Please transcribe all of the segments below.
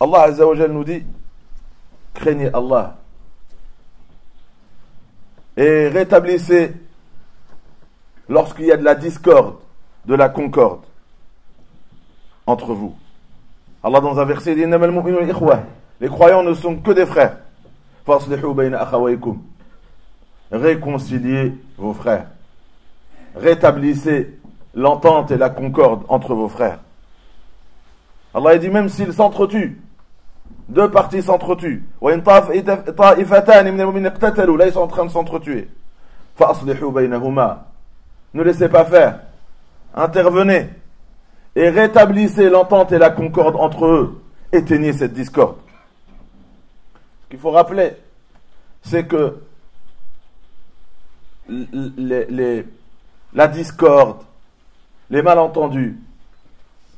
Allah Azza wa Jal nous dit, craignez Allah et rétablissez lorsqu'il y a de la discorde, de la concorde entre vous. Allah dans un verset dit, les croyants ne sont que des frères. Réconciliez vos frères. Rétablissez l'entente et la concorde entre vos frères. Allah dit même s'ils s'entretuent, deux parties s'entretuent, là ils sont en train de s'entretuer. Ne laissez pas faire, intervenez et rétablissez l'entente et la concorde entre eux, éteignez cette discorde. Ce qu'il faut rappeler, c'est que la discorde, les malentendus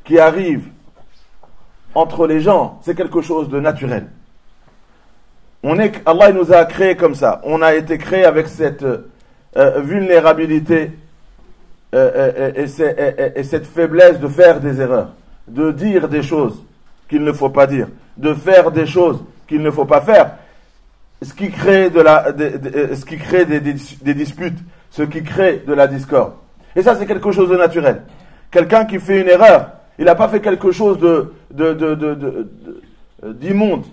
qui arrivent entre les gens, c'est quelque chose de naturel. Allah il nous a créés comme ça. On a été créés avec cette vulnérabilité et cette faiblesse de faire des erreurs, de dire des choses qu'il ne faut pas dire, de faire des choses qu'il ne faut pas faire. Ce qui crée des disputes, ce qui crée de la discorde. Et ça, c'est quelque chose de naturel. Quelqu'un qui fait une erreur, il n'a pas fait quelque chose d'immonde.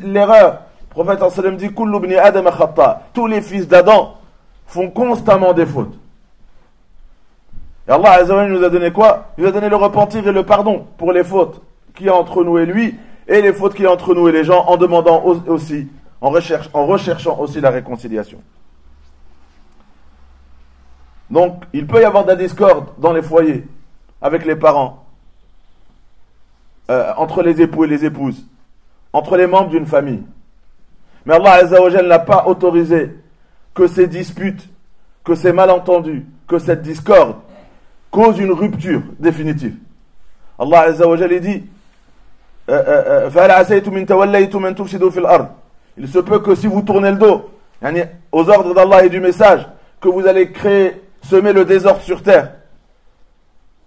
L'erreur, le prophète sallam dit, Kullu ibni Adam khata. Tous les fils d'Adam font constamment des fautes. Et Allah Azza wa Jalla nous a donné quoi? Il nous a donné le repentir et le pardon pour les fautes qu'il y a entre nous et lui, et les fautes qu'il y a entre nous et les gens, en demandant aussi, en recherchant aussi la réconciliation. Donc, il peut y avoir de la discorde dans les foyers, avec les parents, entre les époux et les épouses, entre les membres d'une famille. Mais Allah Azza wa Jalla n'a pas autorisé que ces disputes, que ces malentendus, que cette discorde cause une rupture définitive. Allah Azza wa Jalla dit il se peut que si vous tournez le dos aux ordres d'Allah et du message, que vous allez semer le désordre sur terre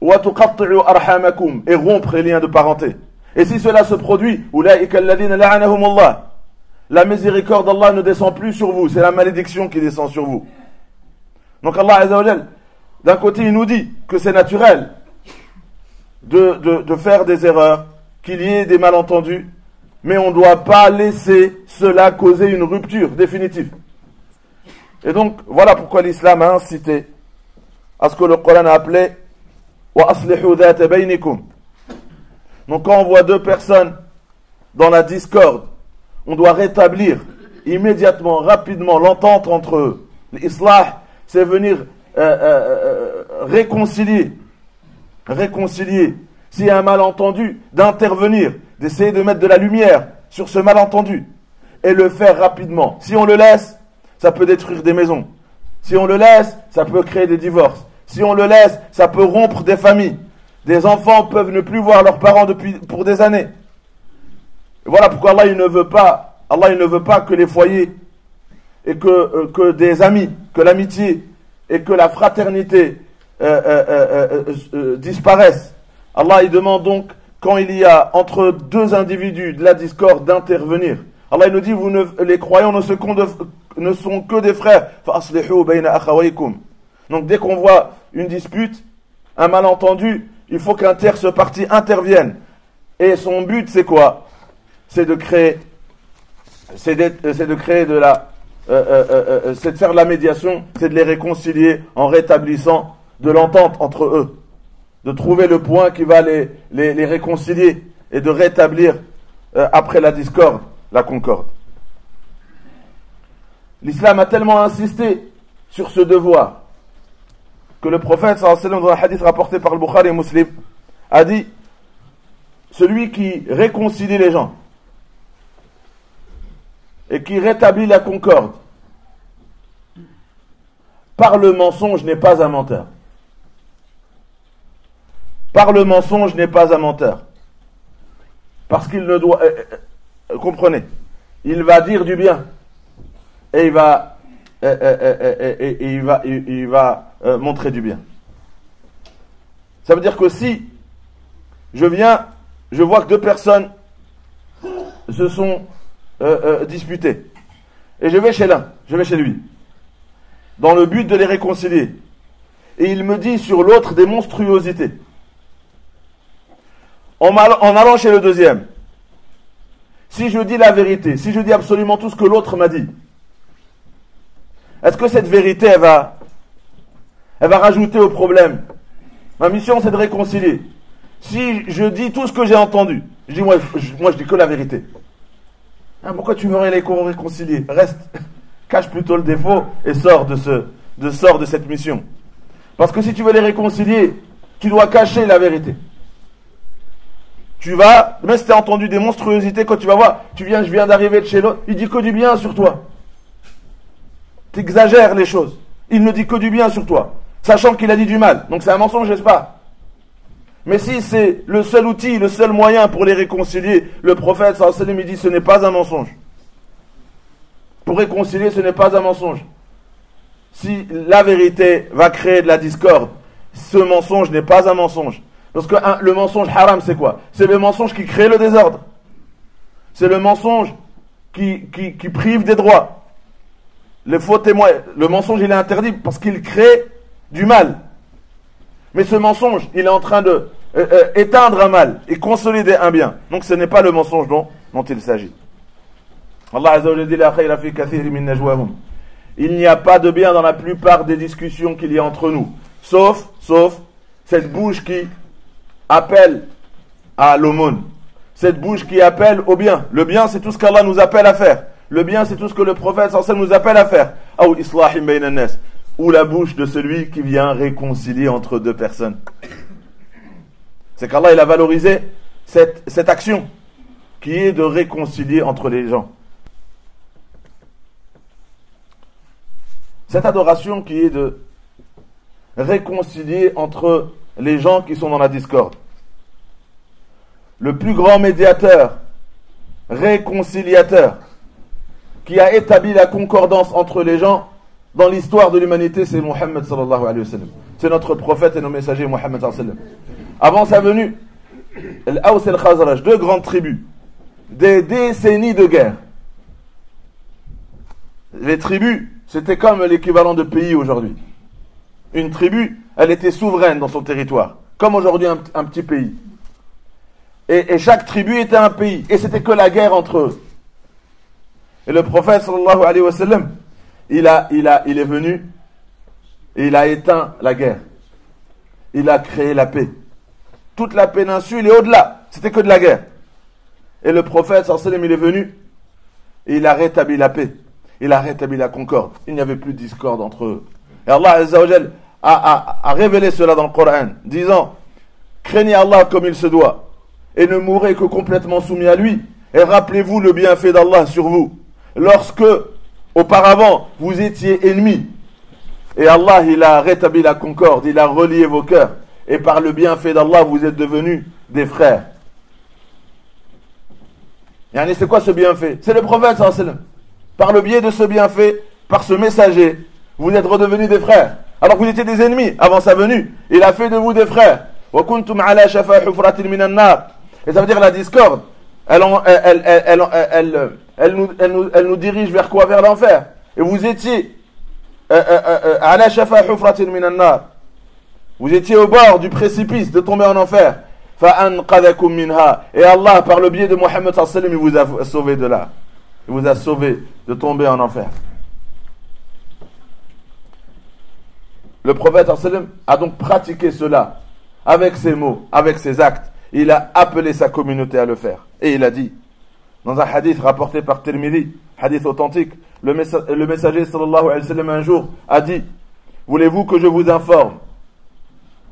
et rompre les liens de parenté. Et si cela se produit, la miséricorde d'Allah ne descend plus sur vous, c'est la malédiction qui descend sur vous. Donc Allah Azza wa Jal, d'un côté il nous dit que c'est naturel de faire des erreurs, qu'il y ait des malentendus, mais on ne doit pas laisser cela causer une rupture définitive. Et donc voilà pourquoi l'islam a incité à ce que le Coran a appelé wa aslihu dhata baynikum. Donc quand on voit deux personnes dans la discorde, on doit rétablir immédiatement, rapidement l'entente entre eux. L'islah, c'est venir réconcilier. S'il y a un malentendu, d'intervenir, d'essayer de mettre de la lumière sur ce malentendu et le faire rapidement. Si on le laisse, ça peut détruire des maisons. Si on le laisse, ça peut créer des divorces. Si on le laisse, ça peut rompre des familles. Des enfants peuvent ne plus voir leurs parents pour des années. Et voilà pourquoi Allah il ne veut pas que les foyers et que des amis, que l'amitié et que la fraternité disparaissent. Allah il demande donc, quand il y a entre deux individus de la discorde, d'intervenir. Allah il nous dit, les croyants ne sont que des frères. Donc dès qu'on voit une dispute, un malentendu, il faut qu'un tierce partie intervienne. Et son but c'est quoi? C'est de créer c'est de faire de la médiation, c'est de les réconcilier en rétablissant de l'entente entre eux, de trouver le point qui va les réconcilier et de rétablir après la discorde, la concorde. L'islam a tellement insisté sur ce devoir que le prophète sallallahu alayhi wa sallam, dans un hadith rapporté par le Bukhari et Muslim, a dit: celui qui réconcilie les gens et qui rétablit la concorde par le mensonge n'est pas un menteur. Par le mensonge n'est pas un menteur. Parce qu'il ne doit... comprenez, il va dire du bien et il va montrer du bien. Ça veut dire que si je vois que deux personnes se sont disputés. Et je vais chez l'un, je vais chez lui, dans le but de les réconcilier. Et il me dit sur l'autre des monstruosités. En allant chez le deuxième, si je dis la vérité, si je dis absolument tout ce que l'autre m'a dit, est-ce que cette vérité, elle va rajouter au problème? Ma mission, c'est de réconcilier. Si je dis tout ce que j'ai entendu, je dis moi je dis que la vérité. Hein, pourquoi tu veux réconcilier? Reste, cache plutôt le défaut et sors de cette mission. Parce que si tu veux les réconcilier, tu dois cacher la vérité. Tu vas, même si tu as entendu des monstruosités, quand tu vas voir, je viens d'arriver de chez l'autre, il dit que du bien sur toi. Tu exagères les choses. Il ne dit que du bien sur toi, sachant qu'il a dit du mal. Donc c'est un mensonge, n'est-ce pas? Mais si c'est le seul outil, le seul moyen pour les réconcilier, le prophète sallallahu alayhi wa sallam, il dit ce n'est pas un mensonge. Pour réconcilier, ce n'est pas un mensonge. Si la vérité va créer de la discorde, ce mensonge n'est pas un mensonge. Parce que le mensonge haram, c'est quoi? C'est le mensonge qui crée le désordre. C'est le mensonge qui prive des droits. Les faux témoins, le mensonge, il est interdit parce qu'il crée du mal. Mais ce mensonge, il est en train de éteindre un mal et consolider un bien. Donc ce n'est pas le mensonge dont il s'agit. Allah Azza wa Jalla dit la khayra fi kathiri min najwahum. Il n'y a pas de bien dans la plupart des discussions qu'il y a entre nous, sauf cette bouche qui appelle à l'aumône, cette bouche qui appelle au bien. Le bien, c'est tout ce qu'Allah nous appelle à faire. Le bien, c'est tout ce que le prophète sallallahu alayhi wa sallam nous appelle à faire. Ou islahim bayna an-nas, ou la bouche de celui qui vient réconcilier entre deux personnes. C'est qu'Allah, il a valorisé cette action qui est de réconcilier entre les gens. Cette adoration qui est de réconcilier entre les gens qui sont dans la discorde. Le plus grand médiateur, réconciliateur, qui a établi la concordance entre les gens dans l'histoire de l'humanité, c'est Muhammad sallallahu alayhi wa sallam. C'est notre prophète et nos messagers Muhammad sallallahu alayhi wa sallam. Avant sa venue, Al-Aws et Al-Khazraj, deux grandes tribus, des décennies de guerre. Les tribus, c'était comme l'équivalent de pays aujourd'hui. Une tribu, elle était souveraine dans son territoire, comme aujourd'hui un petit pays. Et chaque tribu était un pays, et c'était que la guerre entre eux. Et le prophète sallallahu alayhi wa sallam, il est venu et il a éteint la guerre. Il a créé la paix. Toute la péninsule et au-delà, c'était que de la guerre. Et le prophète sallallahu alayhi wa sallam, il est venu et il a rétabli la paix. Il a rétabli la concorde. Il n'y avait plus de discorde entre eux. Et Allah Azza wa Jal a révélé cela dans le Coran, disant: craignez Allah comme il se doit et ne mourrez que complètement soumis à lui. Et rappelez-vous le bienfait d'Allah sur vous. Lorsque, auparavant, vous étiez ennemis, et Allah, il a rétabli la concorde, il a relié vos cœurs, et par le bienfait d'Allah, vous êtes devenus des frères. Et c'est quoi ce bienfait? C'est le prophète, sallallahu alayhi wa sallam. Par le biais de ce bienfait, par ce messager, vous êtes redevenus des frères. Alors que vous étiez des ennemis avant sa venue, il a fait de vous des frères. وَكُنْتُمْ عَلَى شَفَا حُفْرَةٍ مِنَ النَّارِ. Et ça veut dire la discorde. Elle nous dirige vers quoi? Vers l'enfer. Et vous étiez ala shafa hufratin min an-nar. Vous étiez au bord du précipice de tomber en enfer. Fa anqadhakum minha. Et Allah, par le biais de Muhammad sallallahu alayhi wa sallam, il vous a sauvé de là. Il vous a sauvé de tomber en enfer. Le prophète sallallahu alayhi wa sallam a donc pratiqué cela avec ses mots, avec ses actes. Il a appelé sa communauté à le faire. Et il a dit, dans un hadith rapporté par Tirmidhi, hadith authentique, le messager sallallahu alayhi wa sallam un jour a dit: voulez-vous que je vous informe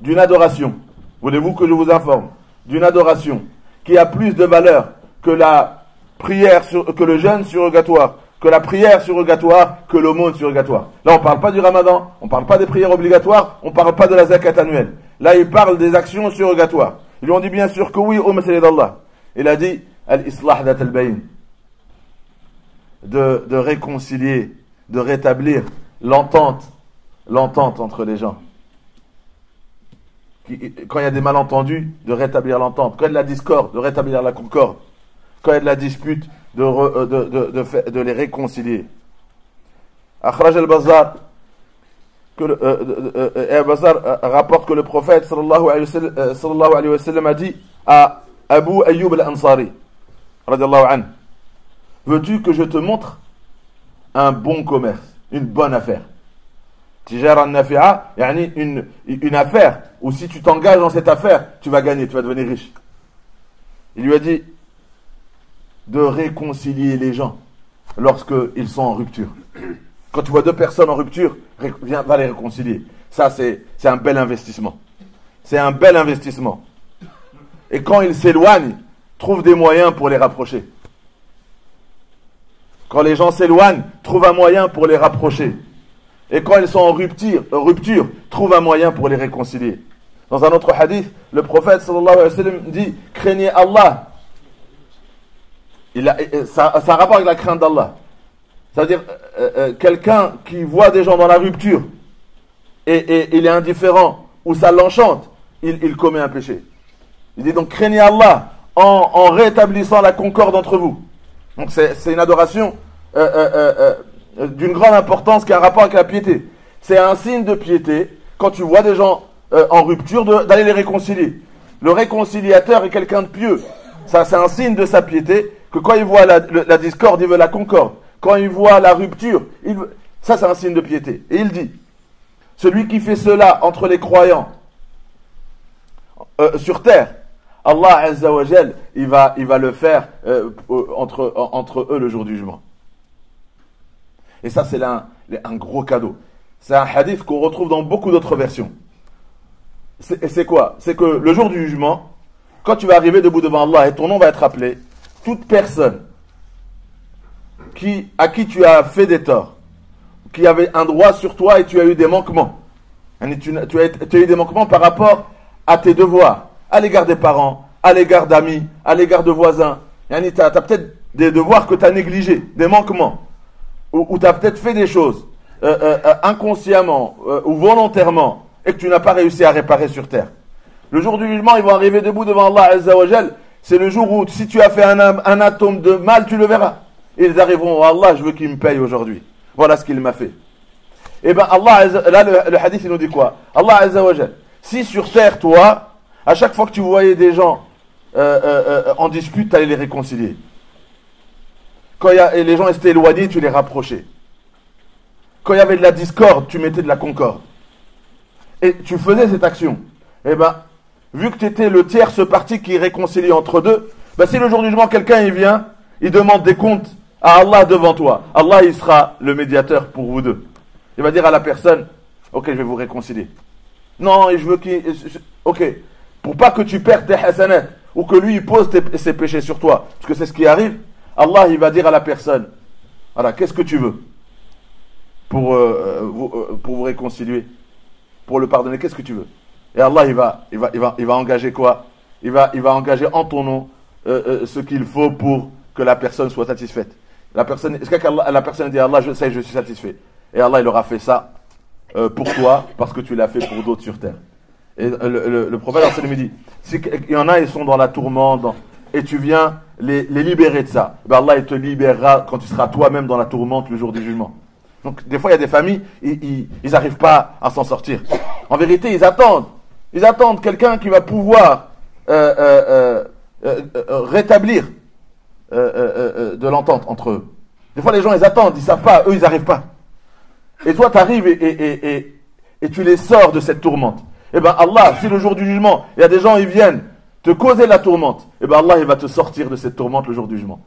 d'une adoration? Voulez-vous que je vous informe d'une adoration qui a plus de valeur que la prière, que le jeûne surrogatoire, que la prière surrogatoire, que l'aumône surrogatoire? Là, on ne parle pas du ramadan, on ne parle pas des prières obligatoires, on ne parle pas de la zakat annuelle. Là, il parle des actions surrogatoires. Ils lui ont dit bien sûr que oui, au messager d'Allah. Il a dit: al-islah dat al-bayn, de réconcilier, de rétablir l'entente entre les gens. Quand il y a des malentendus, de rétablir l'entente. Quand il y a de la discorde, de rétablir la concorde. quand il y a de la dispute, de les réconcilier. Akhraj al-Bazar, Bazar rapporte que le prophète sallallahu alayhi wa sallam a dit à Abu Ayyub al-Ansari, radiyallahu anhu, veux-tu que je te montre un bon commerce, une bonne affaire? Tijara nafi'a, yani une affaire où si tu t'engages dans cette affaire, tu vas gagner, tu vas devenir riche. Il lui a dit de réconcilier les gens lorsqu'ils sont en rupture. Quand tu vois deux personnes en rupture, viens, va les réconcilier. Ça, c'est un bel investissement. C'est un bel investissement. Et quand ils s'éloignent, trouve des moyens pour les rapprocher. Quand les gens s'éloignent, trouve un moyen pour les rapprocher. Et quand ils sont en rupture, trouve un moyen pour les réconcilier. Dans un autre hadith, le prophète sallallahu alayhi wa sallam dit « Craignez Allah ». Ça a un rapport avec la crainte d'Allah. C'est-à-dire, quelqu'un qui voit des gens dans la rupture et il est indifférent ou ça l'enchante, il commet un péché. Il dit donc craignez Allah en rétablissant la concorde entre vous. Donc c'est une adoration d'une grande importance qui a un rapport avec la piété. C'est un signe de piété quand tu vois des gens en rupture d'aller les réconcilier. Le réconciliateur est quelqu'un de pieux. Ça c'est un signe de sa piété que quand il voit la discorde, il veut la concorde. Quand il voit la rupture, ça c'est un signe de piété. Et il dit, celui qui fait cela entre les croyants sur terre, Allah Azza wa Jal, il va le faire entre eux le jour du jugement. Et ça c'est un gros cadeau. C'est un hadith qu'on retrouve dans beaucoup d'autres versions. C'est quoi? C'est que le jour du jugement, quand tu vas arriver debout devant Allah et ton nom va être appelé, toute personne à qui tu as fait des torts, qui avait un droit sur toi et tu as eu des manquements. Tu as eu des manquements par rapport à tes devoirs, à l'égard des parents, à l'égard d'amis, à l'égard de voisins. Tu as peut-être des devoirs que tu as négligés, des manquements, ou tu as peut-être fait des choses inconsciemment ou volontairement et que tu n'as pas réussi à réparer sur terre. Le jour du jugement, ils vont arriver debout devant Allah Azza wa Jal. C'est le jour où si tu as fait un atome de mal, tu le verras. Et ils arriveront, oh Allah, je veux qu'il me paye aujourd'hui. Voilà ce qu'il m'a fait. Et bien Allah, là le hadith il nous dit quoi? Allah Azza wa Jal, si sur terre, toi, à chaque fois que tu voyais des gens en dispute, tu allais les réconcilier. Quand les gens étaient éloignés, tu les rapprochais. Quand il y avait de la discorde, tu mettais de la concorde. Et tu faisais cette action. Et bien, vu que tu étais le tierce parti qui réconcilie entre deux, ben si le jour du jugement, quelqu'un il vient, il demande des comptes à Allah devant toi. Allah, il sera le médiateur pour vous deux. Il va dire à la personne, ok, je vais vous réconcilier. Non, et je veux qu'il... Ok, pour pas que tu perdes tes hasanat, ou que lui, il pose ses péchés sur toi, parce que c'est ce qui arrive, Allah, il va dire à la personne, voilà, qu'est-ce que tu veux pour vous réconcilier, pour le pardonner, qu'est-ce que tu veux? Et Allah, il va engager quoi? Il va engager en ton nom ce qu'il faut pour que la personne soit satisfaite. Est-ce que la personne dit Allah, je suis satisfait. Et Allah, il aura fait ça pour toi, parce que tu l'as fait pour d'autres sur terre. Et le prophète me dit, si il y en a, ils sont dans la tourmente, et tu viens les libérer de ça, ben Allah, il te libérera quand tu seras toi-même dans la tourmente le jour du jugement. Donc, des fois, il y a des familles, ils n'arrivent pas à s'en sortir. En vérité, ils attendent quelqu'un qui va pouvoir rétablir de l'entente entre eux. Des fois, les gens, ils attendent, ils savent pas, eux, ils n'arrivent pas. Et toi, tu arrives et tu les sors de cette tourmente. Et ben Allah, si le jour du jugement, il y a des gens, ils viennent te causer la tourmente, et ben Allah, il va te sortir de cette tourmente le jour du jugement.